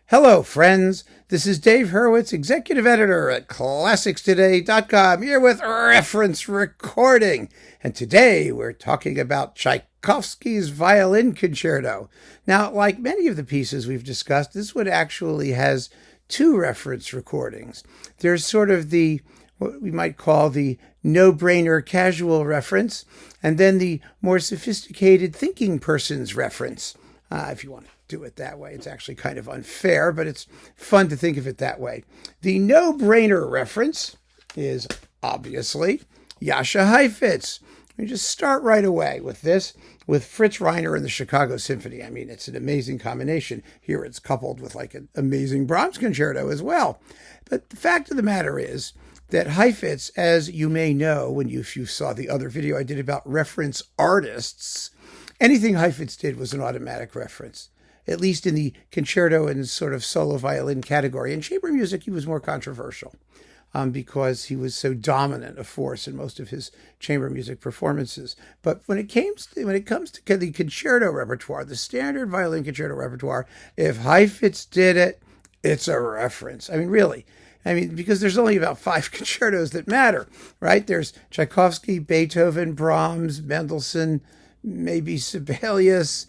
Hello, friends. This is Dave Hurwitz, executive editor at ClassicsToday.com, here with Reference Recording. And today we're talking about Tchaikovsky's Violin Concerto. Now, like many of the pieces we've discussed, this one actually has two reference recordings. There's sort of what we might call the no-brainer casual reference, and then the more sophisticated thinking person's reference, if you want to do it that way. It's actually kind of unfair, but it's fun to think of it that way. The no-brainer reference is obviously Jascha Heifetz. We just start right away with this, with Fritz Reiner and the Chicago Symphony. I mean, it's an amazing combination. Here it's coupled with like an amazing Brahms concerto as well. But the fact of the matter is that Heifetz, as you may know if you saw the other video I did about reference artists, anything Heifetz did was an automatic reference, at least in the concerto and sort of solo violin category. In chamber music, he was more controversial because he was so dominant a force in most of his chamber music performances. But when it comes to the concerto repertoire, the standard violin concerto repertoire, if Heifetz did it, it's a reference. I mean, really. Because there's only about 5 concertos that matter, right? There's Tchaikovsky, Beethoven, Brahms, Mendelssohn, maybe Sibelius.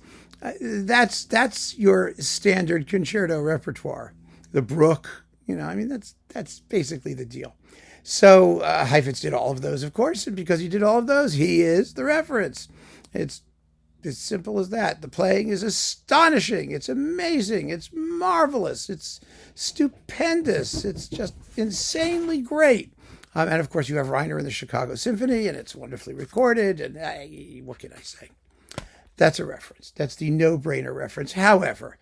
That's your standard concerto repertoire. The Brook, that's basically the deal. So Heifetz did all of those, of course, and because he did all of those, he is the reference. It's as simple as that. The playing is astonishing. It's amazing. It's marvelous. It's stupendous. It's just insanely great. And of course, you have Reiner in the Chicago Symphony, and it's wonderfully recorded. And what can I say? That's a reference. That's the no-brainer reference. However,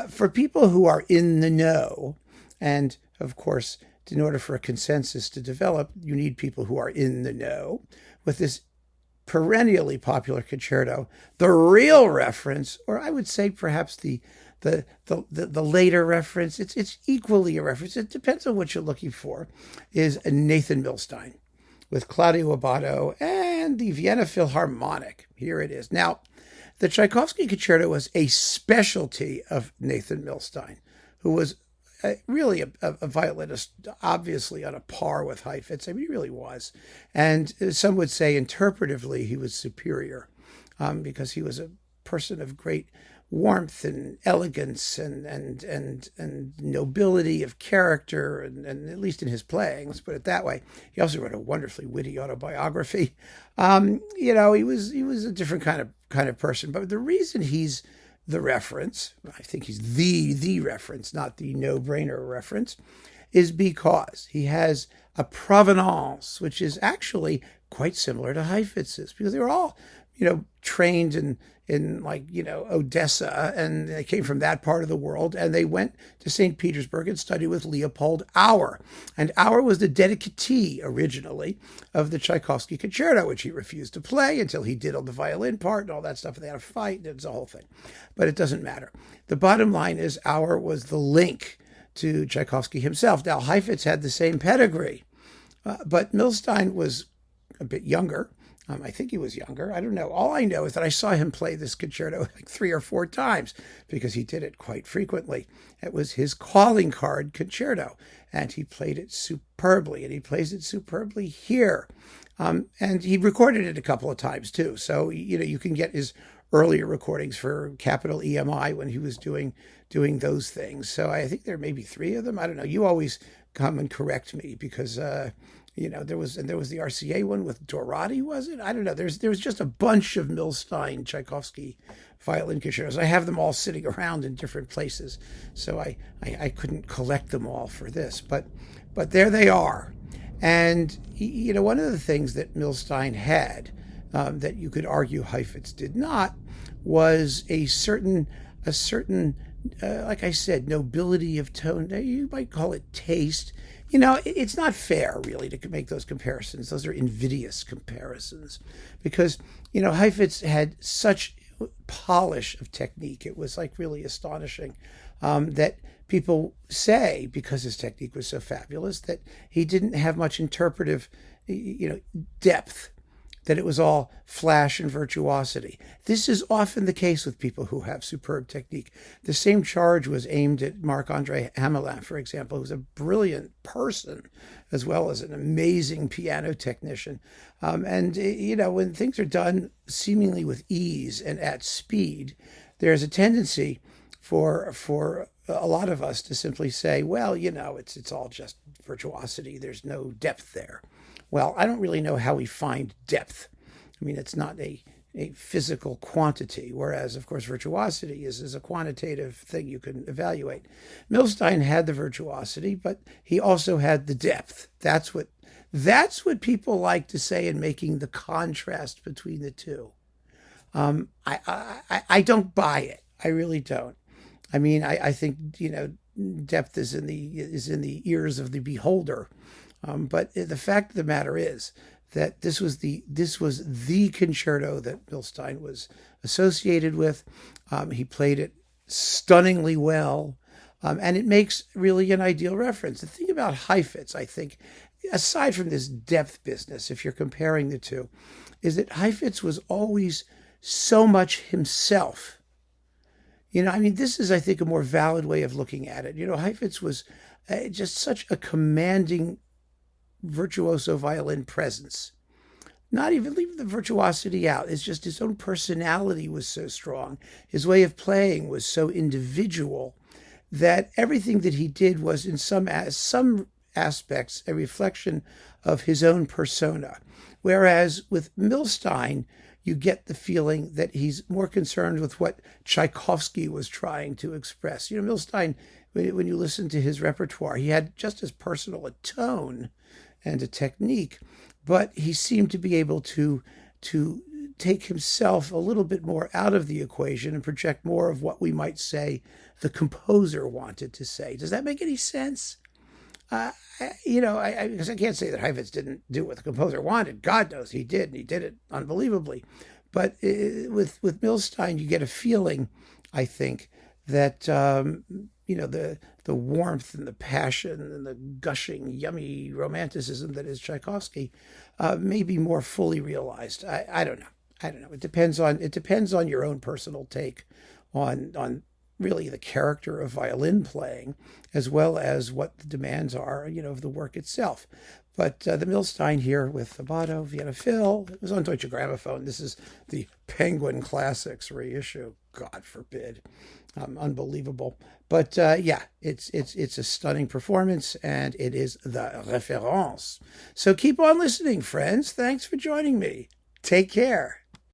for people who are in the know, and of course, in order for a consensus to develop, you need people who are in the know with this perennially popular concerto. The real reference, or I would say perhaps the later reference, it's equally a reference. It depends on what you're looking for, is Nathan Milstein with Claudio Abbado and the Vienna Philharmonic. Here it is. Now, the Tchaikovsky concerto was a specialty of Nathan Milstein, who was really a violinist, obviously on a par with Heifetz. I mean, he really was. And some would say interpretively he was superior because he was a person of great warmth and elegance and nobility of character, and at least in his playing, let's put it that way. He also wrote a wonderfully witty autobiography. He was a different kind of person. But the reason he's the reference, I think he's the reference, not the no-brainer reference, is because he has a provenance, which is actually quite similar to Heifetz's, because they were all, trained in Odessa, and they came from that part of the world, and they went to St. Petersburg and studied with Leopold Auer. And Auer was the dedicatee, originally, of the Tchaikovsky concerto, which he refused to play until he did all the violin part and all that stuff, and they had a fight, and it's a whole thing. But it doesn't matter. The bottom line is Auer was the link to Tchaikovsky himself. Now, Heifetz had the same pedigree, but Milstein was a bit younger. I think he was younger. I don't know. All I know is that I saw him play this concerto like 3 or 4 times because he did it quite frequently. It was his calling card concerto, and he played it superbly, and he plays it superbly here. And he recorded it a couple of times too. So, you can get his earlier recordings for capital EMI when he was doing those things. So I think there may be 3 of them. I don't know. You always come and correct me because there was the RCA one with Dorati, was it? I don't know. There was just a bunch of Milstein Tchaikovsky violin concertos. I have them all sitting around in different places, so I couldn't collect them all for this, but there they are. And one of the things that Milstein had that you could argue Heifetz did not was a certain like I said, nobility of tone. You might call it taste. It's not fair, really, to make those comparisons. Those are invidious comparisons because, Heifetz had such polish of technique. It was like really astonishing that people say, because his technique was so fabulous, that he didn't have much interpretive, depth. that it was all flash and virtuosity. This is often the case with people who have superb technique. The same charge was aimed at Marc-André Hamelin, for example, who's a brilliant person as well as an amazing piano technician. When things are done seemingly with ease and at speed, there's a tendency for a lot of us to simply say, well, it's all just virtuosity. There's no depth there. Well, I don't really know how we find depth. I mean, it's not a physical quantity, whereas, of course, virtuosity is a quantitative thing you can evaluate. Milstein had the virtuosity, but he also had the depth. That's what people like to say in making the contrast between the two. I don't buy it. I really don't. I mean, I think depth is in the ears of the beholder. But the fact of the matter is that this was the concerto that Milstein was associated with. He played it stunningly well, and it makes really an ideal reference. The thing about Heifetz, I think, aside from this depth business, if you're comparing the two, is that Heifetz was always so much himself. This is, I think, a more valid way of looking at it. Heifetz was just such a commanding virtuoso violin presence. Not even leaving the virtuosity out. It's just his own personality was so strong. His way of playing was so individual that everything that he did was in some aspects a reflection of his own persona. Whereas with Milstein, you get the feeling that he's more concerned with what Tchaikovsky was trying to express. Milstein, when you listen to his repertoire, he had just as personal a tone and a technique, but he seemed to be able to take himself a little bit more out of the equation and project more of what we might say the composer wanted to say. Does that make any sense? Because I can't say that Heifetz didn't do what the composer wanted. God knows he did, and he did it unbelievably. But with Milstein, you get a feeling, I think, that the warmth and the passion and the gushing, yummy romanticism that is Tchaikovsky may be more fully realized. I don't know. It depends on your own personal take on really the character of violin playing, as well as what the demands are, of the work itself. But the Milstein here with Abbado, Vienna Phil, it was on Deutsche Grammophon. This is the Penguin Classics reissue. God forbid. Unbelievable. But it's a stunning performance, and it is the référence. So keep on listening, friends. Thanks for joining me. Take care.